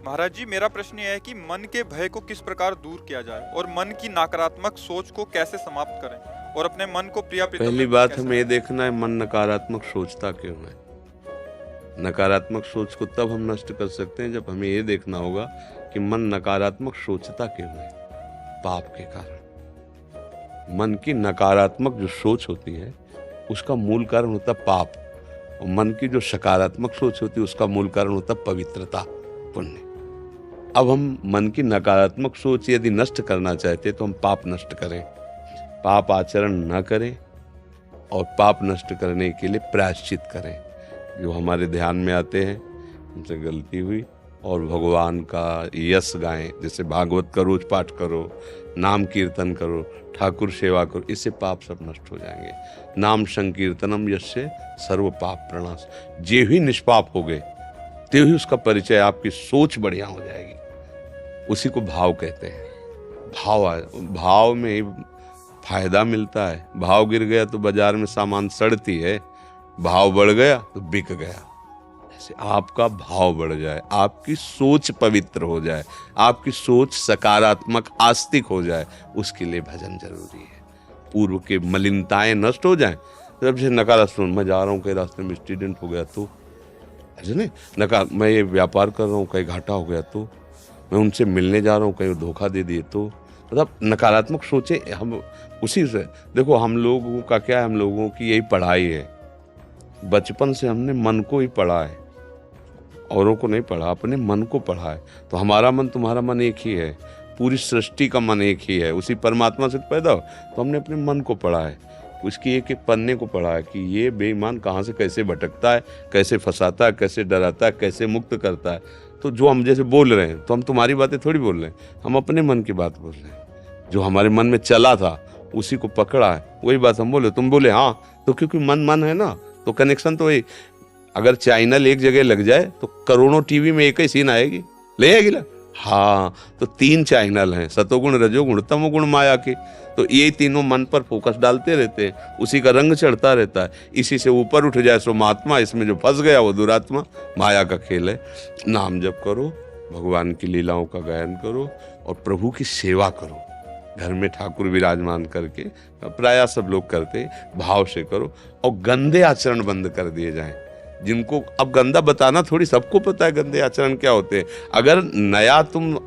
महाराज जी, मेरा प्रश्न यह है कि मन के भय को किस प्रकार दूर किया जाए और मन की नकारात्मक सोच को कैसे समाप्त करें और अपने मन को प्रिया प्रीतम पहली में बात कैसे हमें ये रखें? देखना है मन नकारात्मक सोचता क्यों है। नकारात्मक सोच को तब हम नष्ट कर सकते हैं जब हमें ये देखना होगा कि मन नकारात्मक सोचता क्यों है। पाप के कारण मन की नकारात्मक जो सोच होती है उसका मूल कारण होता पाप, और मन की जो सकारात्मक सोच होती है उसका मूल कारण होता पवित्रता, पुण्य। अब हम मन की नकारात्मक सोच यदि नष्ट करना चाहते तो हम पाप नष्ट करें, पाप आचरण न करें और पाप नष्ट करने के लिए प्रायश्चित करें। जो हमारे ध्यान में आते हैं हमसे गलती हुई, और भगवान का यश गाएं, जैसे भागवत का रोज पाठ करो, नाम कीर्तन करो, ठाकुर सेवा करो, इससे पाप सब नष्ट हो जाएंगे। नाम संकीर्तनम यस्य सर्व पाप प्रणाश। जे ही निष्पाप हो गए ते ही उसका परिचय, आपकी सोच बढ़िया हो जाएगी। उसी को भाव कहते हैं। भाव में ही फायदा मिलता है। भाव गिर गया तो बाजार में सामान सड़ती है, भाव बढ़ गया तो बिक गया। ऐसे आपका भाव बढ़ जाए, आपकी सोच पवित्र हो जाए, आपकी सोच सकारात्मक आस्तिक हो जाए, उसके लिए भजन जरूरी है। पूर्व के मलिनताएं नष्ट हो जाएं। जब से नकारात्मक, मैं जा रहा हूँ कहीं रास्ते में एक्सीडेंट हो गया तो, ऐसे नहीं नकार, मैं ये व्यापार कर रहा हूँ कहीं घाटा हो गया तो, मैं उनसे मिलने जा रहा हूँ कहीं धोखा दे दिए तो, मतलब नकारात्मक सोचे हम उसी से। देखो हम लोगों का क्या है, हम लोगों की यही पढ़ाई है। बचपन से हमने मन को ही पढ़ा है, औरों को नहीं पढ़ा, अपने मन को पढ़ा है। तो हमारा मन तुम्हारा मन एक ही है, पूरी सृष्टि का मन एक ही है, उसी परमात्मा से पैदा हो। तो हमने अपने मन को पढ़ा है, उसकी एक एक पन्ने को पढ़ा है कि ये बेईमान कहाँ से कैसे भटकता है, कैसे फंसाता है, कैसे डराता है, कैसे मुक्त करता है। तो जो हम जैसे बोल रहे हैं तो हम तुम्हारी बातें थोड़ी बोल रहे हैं, हम अपने मन की बात बोल रहे हैं। जो हमारे मन में चला था उसी को पकड़ा है, वही बात हम बोले। तुम बोले हाँ, तो क्योंकि मन मन है ना, तो कनेक्शन तो वही। अगर चैनल एक जगह लग जाए तो करोड़ों टीवी में एक ही सीन आएगी, ले आएगी ना। हाँ, तो 3 चैनल हैं, सतोगुण रजोगुण तमोगुण माया के। तो ये तीनों मन पर फोकस डालते रहते हैं, उसी का रंग चढ़ता रहता है। इसी से ऊपर उठ जाए सो महात्मा, इसमें जो फंस गया वो दुरात्मा। माया का खेल है। नाम जप करो, भगवान की लीलाओं का गायन करो और प्रभु की सेवा करो। घर में ठाकुर विराजमान करके, प्रायः सब लोग करते, भाव से करो। और गंदे आचरण बंद कर दिए जाएं। जिनको अब गंदा बताना थोड़ी, सबको पता है गंदे आचरण क्या होते हैं। अगर नया तुम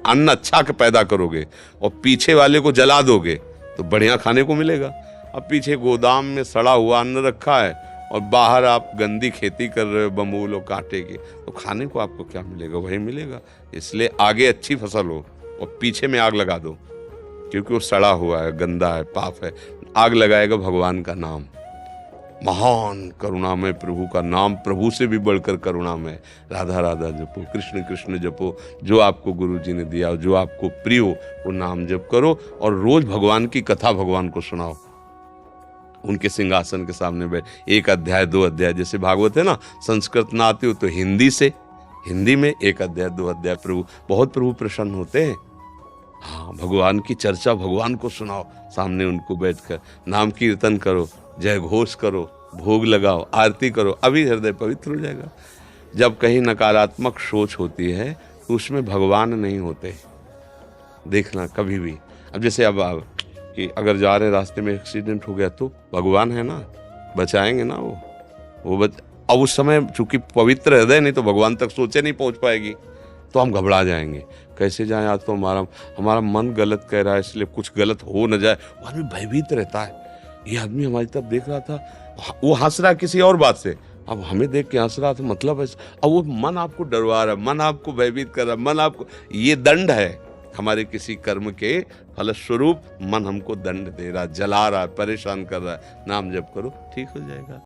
अन्न अच्छा के पैदा करोगे और पीछे वाले को जला दोगे तो बढ़िया खाने को मिलेगा। अब पीछे गोदाम में सड़ा हुआ अन्न रखा है और बाहर आप गंदी खेती कर रहे हो बमूल और कांटे की, तो खाने को आपको क्या मिलेगा? वही मिलेगा। इसलिए आगे अच्छी फसल हो और पीछे में आग लगा दो, क्योंकि वो सड़ा हुआ है, गंदा है, पाप है। आग लगाएगा भगवान का नाम। महान करुणामय प्रभु का नाम, प्रभु से भी बढ़कर करुणामय। राधा राधा जपो, कृष्ण कृष्ण जपो। जो आपको गुरु जी ने दिया, जो आपको प्रिय हो, वो नाम जप करो। और रोज भगवान की कथा भगवान को सुनाओ। उनके सिंहासन के सामने बैठ 1 अध्याय 2 अध्याय, जैसे भागवत है ना, संस्कृत ना आती हो तो हिंदी से, हिंदी में 1 अध्याय 2 अध्याय बहुत प्रभु प्रसन्न होते हैं। हाँ, भगवान की चर्चा भगवान को सुनाओ, सामने उनको बैठकर नाम कीर्तन करो, जय घोष करो, भोग लगाओ, आरती करो, अभी हृदय पवित्र हो जाएगा। जब कहीं नकारात्मक सोच होती है तो उसमें भगवान नहीं होते, देखना कभी भी। अब जैसे अब कि अगर जा रहे रास्ते में एक्सीडेंट हो गया तो भगवान है ना, बचाएंगे ना वो अब उस समय चूंकि पवित्र हृदय नहीं, तो भगवान तक सोचे नहीं पहुंच पाएगी, तो हम घबरा जाएंगे। कैसे जाएं? आज तो हमारा मन गलत कह रहा है, इसलिए कुछ गलत हो न जाए। वो आदमी भयभीत रहता है। ये आदमी हमारी तरफ देख रहा था, वो हंस रहा है किसी और बात से, अब हमें देख के हंस रहा था, मतलब है। अब वो मन आपको डरवा रहा है, मन आपको भयभीत कर रहा है, मन आपको, ये दंड है हमारे किसी कर्म के फलस्वरूप। मन हमको दंड दे रहा है, जला रहा है, परेशान कर रहा है। नाम जप करो, ठीक हो जाएगा।